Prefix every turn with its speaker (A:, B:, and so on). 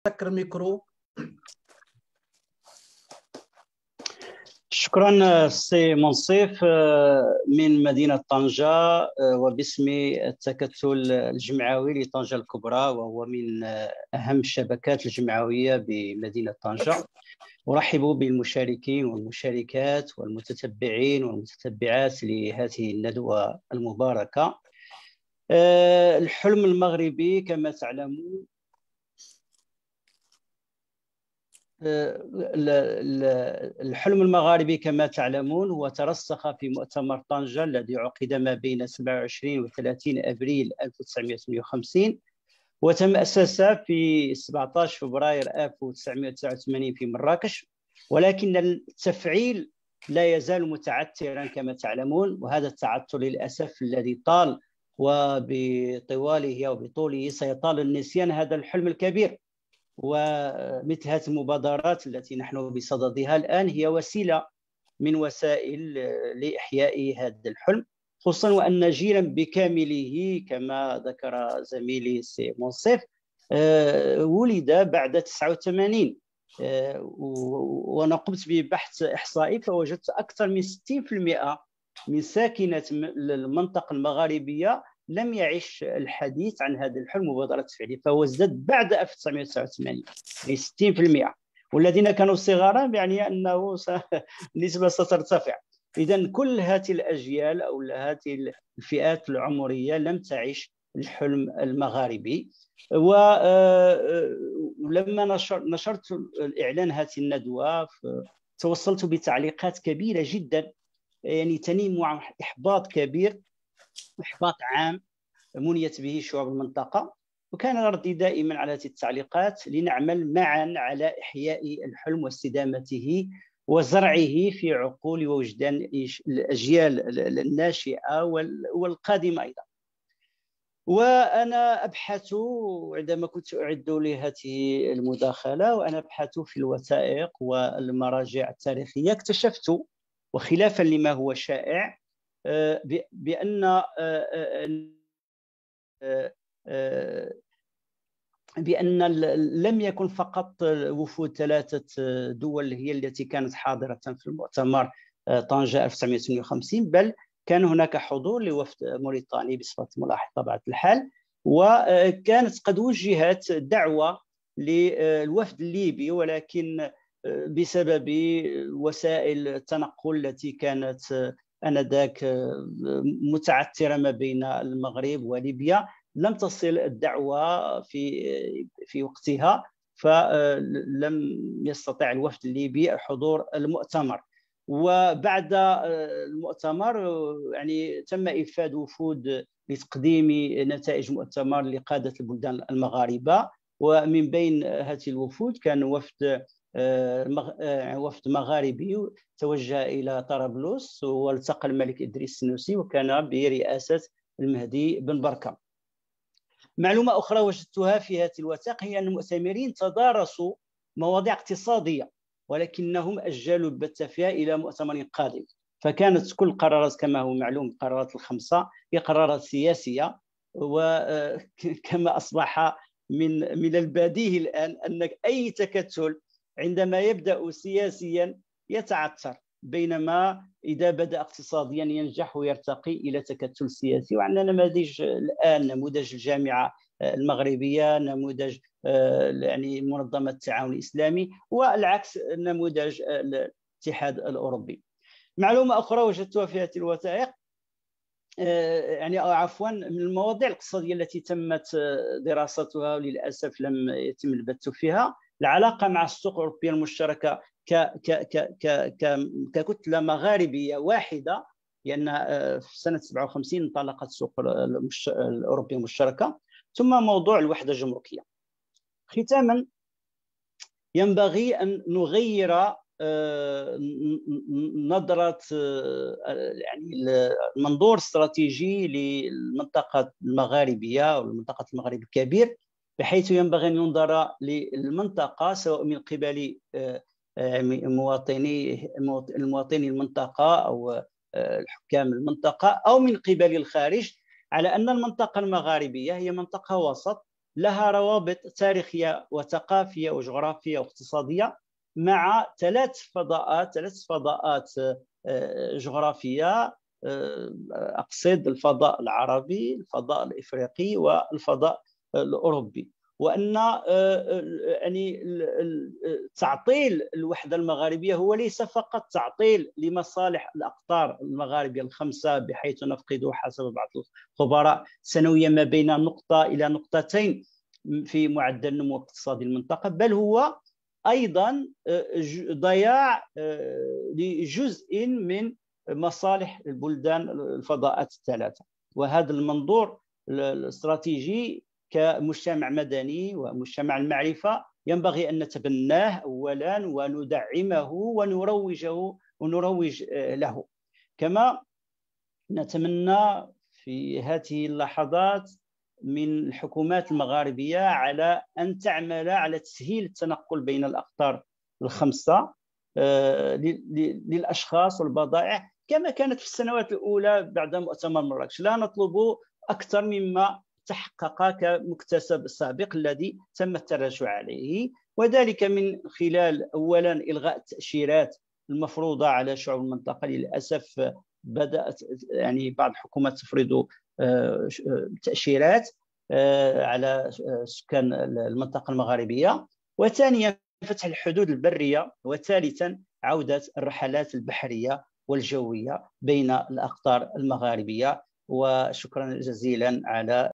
A: سكر الميكرو.
B: شكرا سي منصف من مدينة طنجة وباسم التكتل الجمعوي لطنجة الكبرى، وهو من أهم الشبكات الجمعوية بمدينة طنجة. أرحب بالمشاركين والمشاركات والمتتبعين والمتتبعات لهذه الندوة المباركة. الحلم المغربي كما تعلمون الحلم المغاربي كما تعلمون هو ترسخ في مؤتمر طنجة الذي عقد ما بين 27 و 30 أبريل 1958، وتمأسس في 17 فبراير 1989 في مراكش، ولكن التفعيل لا يزال متعثرا كما تعلمون، وهذا التعثر للأسف الذي طال وبطواله أو بطوله سيطال النسيان هذا الحلم الكبير. ومثل هذه المبادرات التي نحن بصددها الآن هي وسيلة من وسائل لإحياء هذا الحلم، خصوصا وأن جيلا بكامله كما ذكر زميلي سي منصف ولد بعد 89، وأنا قمت ببحث إحصائي فوجدت أكثر من 60% من ساكنة المنطقة المغاربية لم يعيش الحديث عن هذا الحلم مبادرة تفعيلية، فهو ازداد بعد 1989 يعني 60%، والذين كانوا صغارا يعني أنه النسبة سترتفع. إذن كل هذه الأجيال أو هذه الفئات العمرية لم تعيش الحلم المغاربي. ولما نشرت الإعلان هذه الندوة توصلت بتعليقات كبيرة جدا، يعني تنم عن إحباط كبير، إحباط عام منيت به شعوب المنطقة. وكان ردي دائما على هذه التعليقات لنعمل معا على إحياء الحلم واستدامته وزرعه في عقول ووجدان الأجيال الناشئة والقادمة أيضا. وأنا أبحث عندما كنت أعد لهذه المداخلة وأنا أبحث في الوثائق والمراجع التاريخية، اكتشفت وخلافا لما هو شائع بأن لم يكن فقط وفود 3 دول هي التي كانت حاضرة في المؤتمر طنجة 1958، بل كان هناك حضور لوفد موريتاني بصفة ملاحظ طبيعة الحال، وكانت قد وجهت دعوة للوفد الليبي، ولكن بسبب وسائل التنقل التي كانت آنذاك متعثرة ما بين المغرب وليبيا لم تصل الدعوة في وقتها، فلم يستطع الوفد الليبي حضور المؤتمر. وبعد المؤتمر يعني تم إفاد وفود لتقديم نتائج مؤتمر لقادة البلدان المغاربة، ومن بين هذه الوفود كان وفد مغاربي توجه إلى طرابلس والتقى الملك إدريس السنوسي وكان برئاسة المهدي بن بركة. معلومة أخرى وجدتها في هذه الوثائق هي أن المؤتمرين تدارسوا مواضيع اقتصادية، ولكنهم أجلوا البت فيها إلى مؤتمر قادم، فكانت كل قرارات كما هو معلوم القرارات ال5 هي قرارات سياسية. وكما أصبح من البديهي الآن أن أي تكتل عندما يبدأ سياسيا يتعثر، بينما إذا بدأ اقتصاديا ينجح ويرتقي إلى تكتل سياسي. وعندنا نماذج الآن، نموذج الجامعة المغربية، نموذج يعني منظمة التعاون الإسلامي، والعكس نموذج الاتحاد الأوروبي. معلومة أخرى وجدتها في هذه الوثائق يعني عفوا من المواضيع الاقتصادية التي تمت دراستها وللأسف لم يتم البت فيها، العلاقة مع السوق الأوروبية المشتركة ككتلة مغاربية واحدة، لأن في سنة 57 انطلقت السوق الأوروبية المشتركة، ثم موضوع الوحدة الجمركية. ختاما ينبغي أن نغير نظرة يعني المنظور الاستراتيجي للمنطقة المغاربية أو المنطقة المغرب الكبير، بحيث ينبغي أن ينظر للمنطقة سواء من قبل مواطني المنطقة أو الحكام المنطقة أو من قبل الخارج، على أن المنطقة المغاربية هي منطقة وسط لها روابط تاريخية وثقافية وجغرافية واقتصادية مع ثلاث فضاءات جغرافية، أقصد الفضاء العربي، الفضاء الإفريقي، والفضاء الأوروبي. وأن يعني تعطيل الوحدة المغاربية هو ليس فقط تعطيل لمصالح الأقطار المغاربية الخمسة، بحيث نفقد حسب بعض الخبراء سنويا ما بين نقطة إلى نقطتين في معدل النمو الاقتصادي المنطقة، بل هو أيضا ضياع لجزء من مصالح البلدان الفضاءات الثلاثة. وهذا المنظور الاستراتيجي كمجتمع مدني ومجتمع المعرفة ينبغي أن نتبناه أولا وندعمه ونروج له. كما نتمنى في هذه اللحظات من الحكومات المغاربية على أن تعمل على تسهيل التنقل بين الأقطار الخمسة للأشخاص والبضائع كما كانت في السنوات الأولى بعد مؤتمر مراكش. لا نطلب أكثر مما تحقق كمكتسب سابق الذي تم التراجع عليه، وذلك من خلال أولا إلغاء التأشيرات المفروضة على شعوب المنطقة. للأسف بدأت يعني بعض الحكومات تفرض تأشيرات على سكان المنطقة المغاربية. وثانيا فتح الحدود البرية. وثالثا عودة الرحلات البحرية والجوية بين الأقطار المغاربية. وشكرا جزيلا على